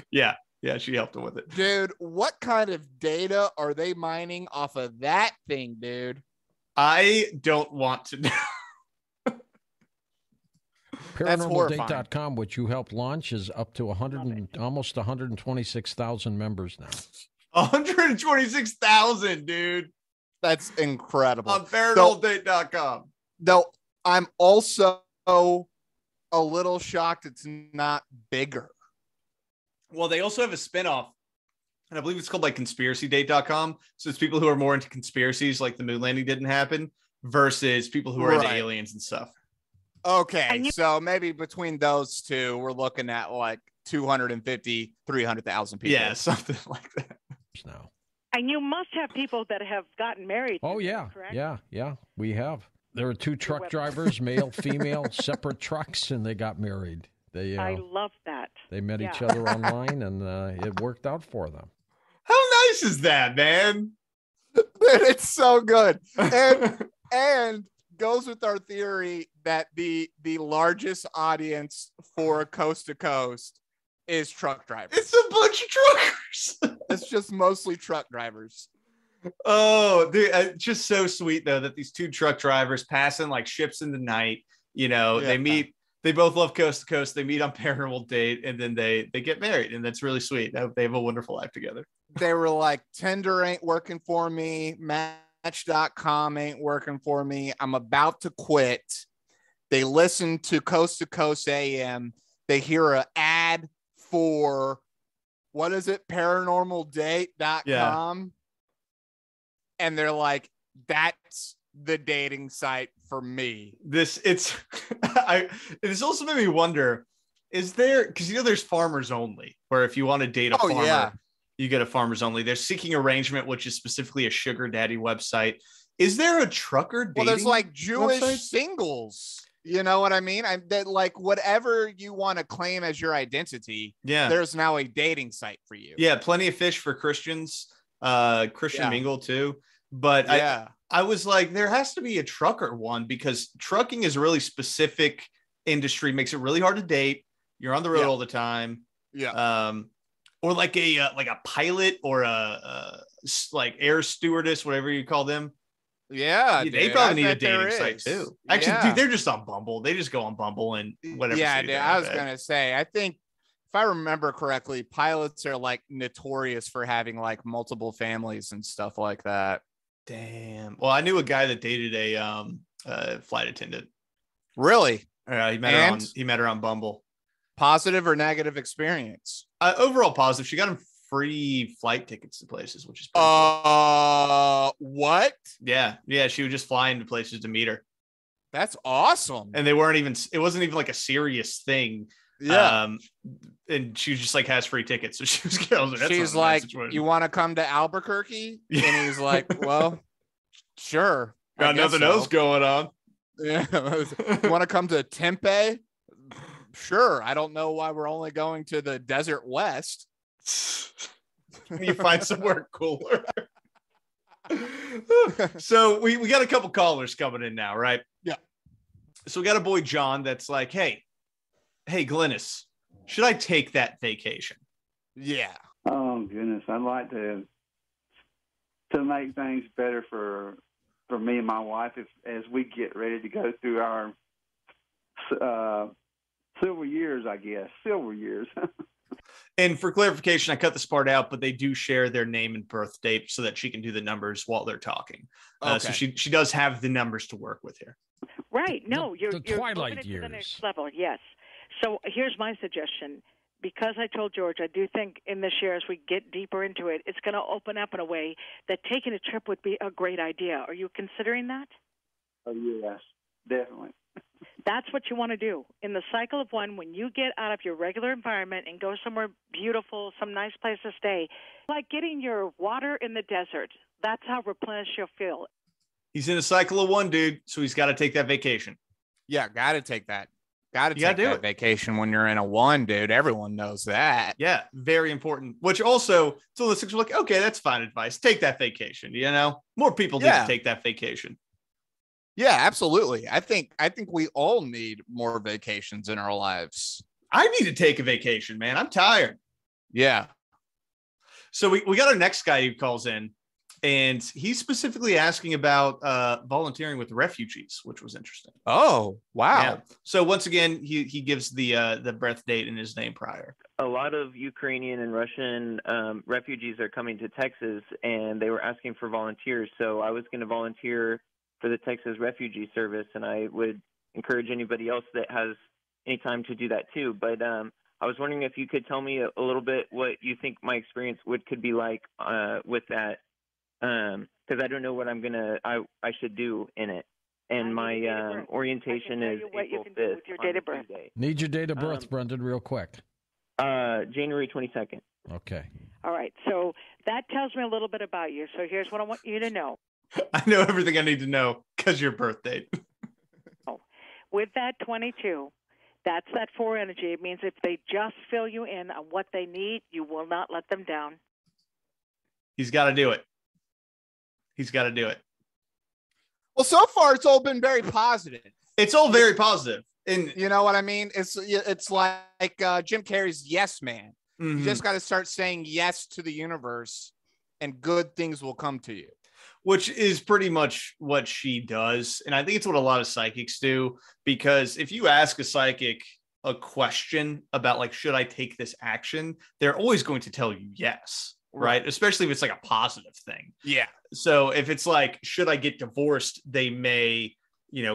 Yeah, she helped him with it. Dude, what kind of data are they mining off of that thing, dude? I don't want to know. ParanormalDate.com, which you helped launch, is up to almost 126,000 members now. 126,000, dude. That's incredible. On ParanormalDate.com. Though I'm also a little shocked it's not bigger. Well, they also have a spinoff, and I believe it's called like conspiracydate.com. So it's people who are more into conspiracies, like the moon landing didn't happen, versus people who are into aliens and stuff. Okay, so maybe between those two, we're looking at like 250, 300,000 people. Yeah, something like that. No. And you must have people that have gotten married. Oh, yeah. Correct? Yeah, we have. There are two truck drivers, male, female, separate trucks, and they got married. I love that. They met each other online, and it worked out for them. How nice is that, man? It's so good. And goes with our theory that the largest audience for Coast to Coast is truck drivers. It's a bunch of truckers. It's just mostly truck drivers. Oh, dude, it's just so sweet though that these two truck drivers passing like ships in the night. They meet. They both love Coast to Coast. They meet on Paranormal Date, and then they get married, and that's really sweet. They have a wonderful life together. They were like, Tinder ain't working for me. Match.com ain't working for me. I'm about to quit. They listen to Coast AM. They hear an ad for, what is it? ParanormalDate.com. Yeah. And they're like, that's the dating site for me. It's also made me wonder, is there, because there's farmers only, where if you want to date a farmer, you get a farmers only. There's Seeking Arrangement, which is specifically a sugar daddy website. Is there a trucker dating? Well, there's like Jewish website? singles. You know what I mean? That like whatever you want to claim as your identity. Yeah. There's now a dating site for you. Yeah. Plenty of fish for Christians, Christian Mingle too. But I was like, there has to be a trucker one, because trucking is a really specific industry, makes it really hard to date. You're on the road all the time. Yeah. Or like a pilot or a like air stewardess, whatever you call them. Yeah, they probably need a dating site too. Actually, dude, they're just on Bumble. They just go on Bumble and whatever. Yeah, dude, I was gonna say, I think if I remember correctly, pilots are like notorious for having like multiple families and stuff like that. Damn. Well, I knew a guy that dated a flight attendant. Really? He met her on Bumble. Positive or negative experience? Overall positive. She got him free flight tickets to places, which is pretty cool. What? Yeah. She would just fly into places to meet her. That's awesome. And it wasn't even like a serious thing. Yeah. And she just like has free tickets. So she's like, you want to come to Albuquerque? Yeah. And he's like, well, sure. Got nothing else going on. Yeah. You want to come to Tempe? Sure. I don't know why we're only going to the desert west. You find somewhere cooler. So we got a couple callers coming in now, right? Yeah. So we got a boy John that's like, hey, Glynis, should I take that vacation? Yeah. Oh goodness, I'd like to make things better for me and my wife as we get ready to go through our silver years, I guess. Silver years. And for clarification, I cut this part out, but they do share their name and birth date so that she can do the numbers while they're talking. Okay. So she does have the numbers to work with here. Right. No, you're twilight moving it years. to the next level. Yes. So here's my suggestion. Because I told George, I do think in this year, as we get deeper into it, it's going to open up in a way that taking a trip would be a great idea. Are you considering that? Oh yes, definitely. That's what you want to do. In the cycle of one, when you get out of your regular environment and go somewhere beautiful, some nice place to stay, like getting your water in the desert, that's how replenished you'll feel. He's in a cycle of one, dude, so he's got to take that vacation. Yeah. Got to take that. Got to You gotta take do that it. vacation when you're in a one, dude. Everyone knows that. Yeah, very important. Which also, so the six are like, okay, that's fine advice. Take that vacation. You know, more people need Yeah. to take that vacation. Yeah, absolutely. I think we all need more vacations in our lives. I need to take a vacation, man. I'm tired. Yeah. So we got our next guy who calls in, and he's specifically asking about volunteering with refugees, which was interesting. Oh, wow. Yeah. So once again, he gives the birth date and his name prior. A lot of Ukrainian and Russian refugees are coming to Texas, and they were asking for volunteers. So I was going to volunteer for the Texas Refugee Service, and I would encourage anybody else that has any time to do that too. But I was wondering if you could tell me a little bit what you think my experience could be like with that, because I don't know what I should do in it. And my orientation is April 5th. With your date of birth. Need your date of birth, Brendan, real quick. January 22nd. Okay. All right. So that tells me a little bit about you. So here's what I want you to know. I know everything I need to know because your birth date. With that 22, that's that 4 energy. It means if they just fill you in on what they need, you will not let them down. He's got to do it. He's got to do it. Well, so far it's all been very positive. It's all very positive. And You know what I mean? It's like Jim Carrey's Yes Man. Mhm. You just got to start saying yes to the universe, and good things will come to you. which is pretty much what she does. And I think it's what a lot of psychics do, because if you ask a psychic a question about like, should I take this action? They're always going to tell you yes. Right. Especially if it's like a positive thing. Yeah. So if it's like, should I get divorced? They may,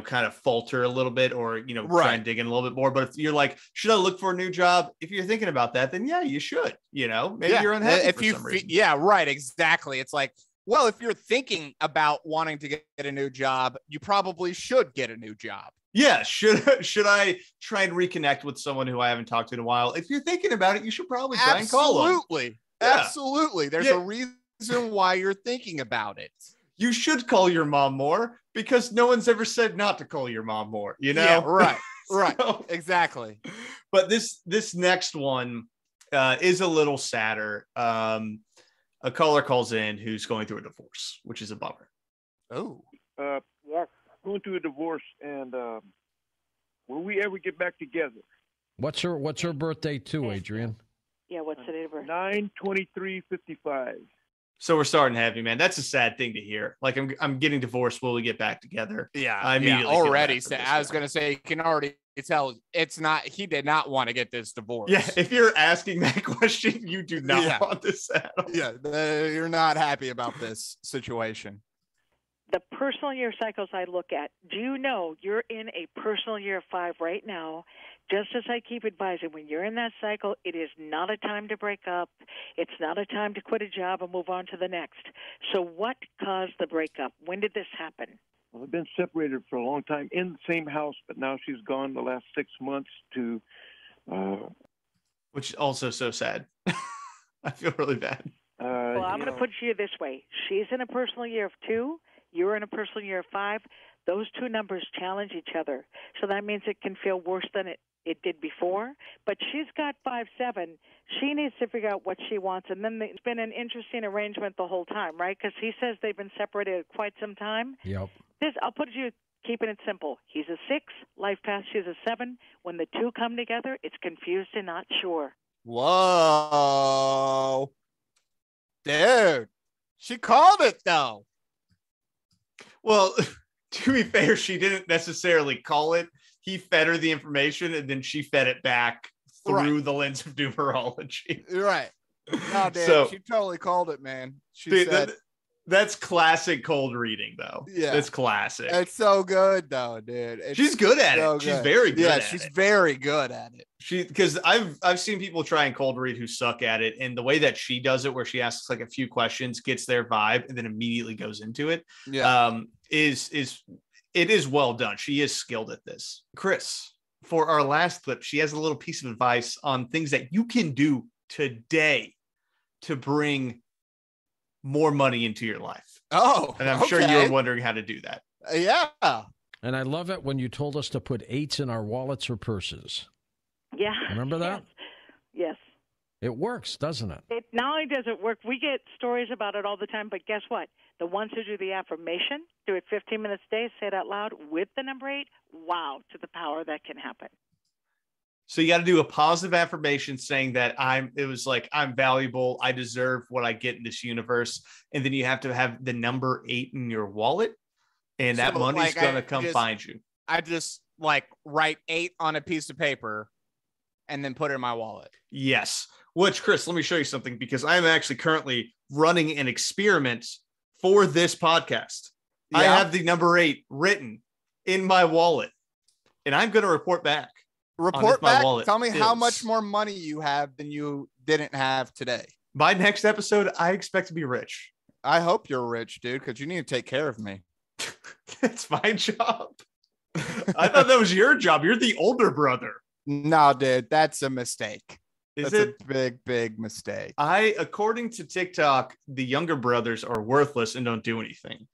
kind of falter a little bit or, try and dig in a little bit more. But if you're like, should I look for a new job? If you're thinking about that, then yeah, you should, maybe you're unhappy for some reason. Yeah, right. Exactly. It's like, well, if you're thinking about wanting to get a new job, you probably should get a new job. Yeah. Should I try and reconnect with someone who I haven't talked to in a while? If you're thinking about it, you should probably try and call them. Absolutely. Yeah. Absolutely. There's a reason why you're thinking about it. You should call your mom more because no one's ever said not to call your mom more, Yeah, right. Right. So, Exactly. but this next one is a little sadder. A caller calls in who's going through a divorce, which is a bummer. Oh. Yes, going through a divorce, and will we ever get back together? What's her birthday too, Adrian? Yeah, what's the date of birth? 9/23/55. So we're starting heavy, man. That's a sad thing to hear. Like I'm getting divorced. Will we get back together? Yeah. I immediately feel already. bad for this I was guy. going to say, you can already tell it's not, he did not want to get this divorce. Yeah. If you're asking that question, you do not Yeah. want this at all. Yeah. You're not happy about this situation. The personal year cycles I look at, do you know you're in a personal year 5 right now? Just as I keep advising, when you're in that cycle, it is not a time to break up. It's not a time to quit a job and move on to the next. So what caused the breakup? When did this happen? Well, I've been separated for a long time in the same house, but now she's gone the last 6 months to. Which is also so sad. I feel really bad. Well, I'm going to put it to you this way. She's in a personal year of 2. You're in a personal year of 5. Those two numbers challenge each other. So that means it can feel worse than it it did before, but she's got 5-7. She needs to figure out what she wants, and then it's been an interesting arrangement the whole time, right? Because he says they've been separated quite some time. Yep. I'll put you, keeping it simple. He's a 6, life path, she's a 7. When the two come together, it's confused and not sure. Whoa. Dude, she called it, though. Well, to be fair, she didn't necessarily call it. He fed her the information, and then she fed it back through the lens of numerology. Right. No, dude, So, she totally called it, man. She dude, said, that's classic cold reading, though. Yeah. It's classic. it's so good, though, dude. She's good at it. She's very good at it. She's very good at it. Because I've seen people try and cold read who suck at it, and the way that she does it, where she asks like a few questions, gets their vibe, and then immediately goes into it, is well done. She is skilled at this. Chris, for our last clip, she has a little piece of advice on things that you can do today to bring more money into your life. Oh, and I'm sure you're wondering how to do that. Yeah. And I love it when you told us to put 8s in our wallets or purses. Yeah. Remember that? Yes. It works, doesn't it? It not only does it work, we get stories about it all the time, but guess what? The ones who do the affirmation, do it 15 minutes a day, say it out loud with the number 8, wow, to the power that can happen. So you got to do a positive affirmation saying that I'm valuable. I deserve what I get in this universe. And then you have to have the number 8 in your wallet, and that money's going to come find you. I just write 8 on a piece of paper and then put it in my wallet. Yes. Which, Chris, let me show you something, because I'm actually currently running an experiment for this podcast. Yeah. I have the number 8 written in my wallet, and I'm going to report back. Report back. Tell me how much more money you have than you didn't have today. By next episode, I expect to be rich. I hope you're rich, dude, because you need to take care of me. That's my job. I thought that was your job. You're the older brother. No, dude, that's a mistake. That's a big mistake. According to TikTok, the younger brothers are worthless and don't do anything.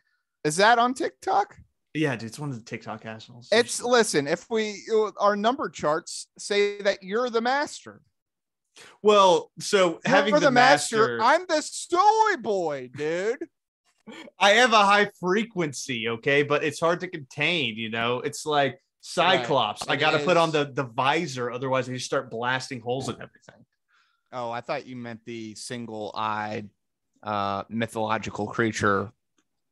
Is that on TikTok? Yeah, dude, it's one of the TikTok assholes. Listen, if our number charts say that you're the master. Well, so having the master, I'm the soy boy, dude. I have a high frequency, okay, but it's hard to contain, it's like Cyclops. Right. I got to put on the visor, otherwise I just start blasting holes in everything. Oh, I thought you meant the single-eyed mythological creature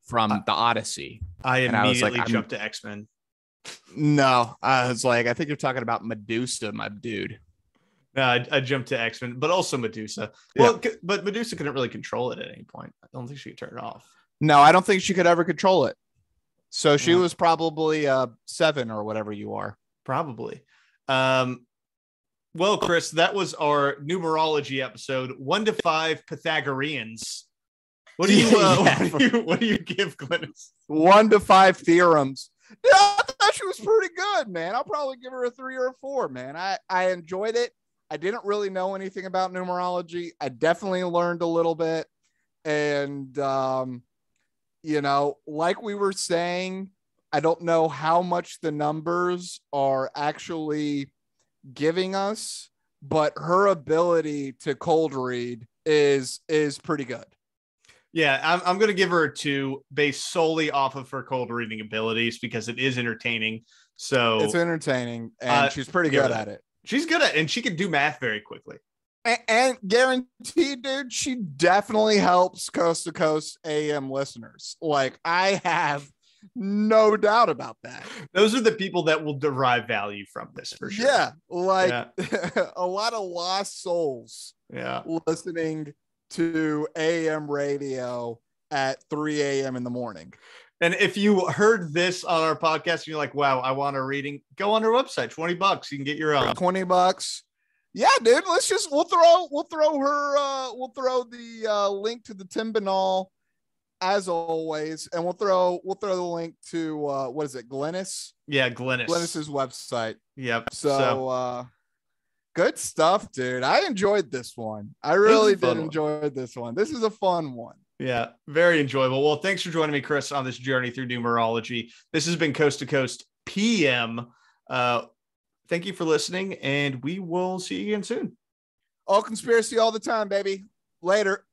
from the Odyssey. I immediately jumped to X-Men. No, I was like, I think you're talking about Medusa, my dude. No, I jumped to X-Men, but also Medusa. Yeah. Well, but Medusa couldn't really control it at any point. I don't think she could turn it off. No, I don't think she could ever control it. So she was probably 7 or whatever you are. Probably. Well, Chris, that was our numerology episode. 1 to 5 Pythagoreans. What do you what do you give Glynis? 1 to 5 theorems. Yeah, I thought she was pretty good, man. I'll probably give her a 3 or a 4, man. I enjoyed it. I didn't really know anything about numerology. I definitely learned a little bit. And, like we were saying, I don't know how much the numbers are actually giving us, but her ability to cold read is pretty good. Yeah, I'm going to give her a 2 based solely off of her cold reading abilities, because it is entertaining. So it's entertaining, and she's pretty good at it. She's good at it, and she can do math very quickly. And guaranteed, dude, she definitely helps Coast to Coast AM listeners. Like, I have no doubt about that. Those are the people that will derive value from this, for sure. Yeah, a lot of lost souls. Yeah, listening to AM radio at 3 a.m. in the morning. And if you heard this on our podcast and you're like, wow, I want a reading, go on our website, $20. You can get your own. $20. Yeah, dude. We'll throw the link to the Tim Banal as always. And we'll throw the link to what is it? Glynis? Yeah, Glynis. Glynis's website. Yep. So good stuff, dude. I enjoyed this one. I really did enjoy this one. This is a fun one. Yeah, very enjoyable. Well, thanks for joining me, Chris, on this journey through numerology. This has been Coast to Coast PM. Thank you for listening, and we will see you again soon. All conspiracy all the time, baby. Later.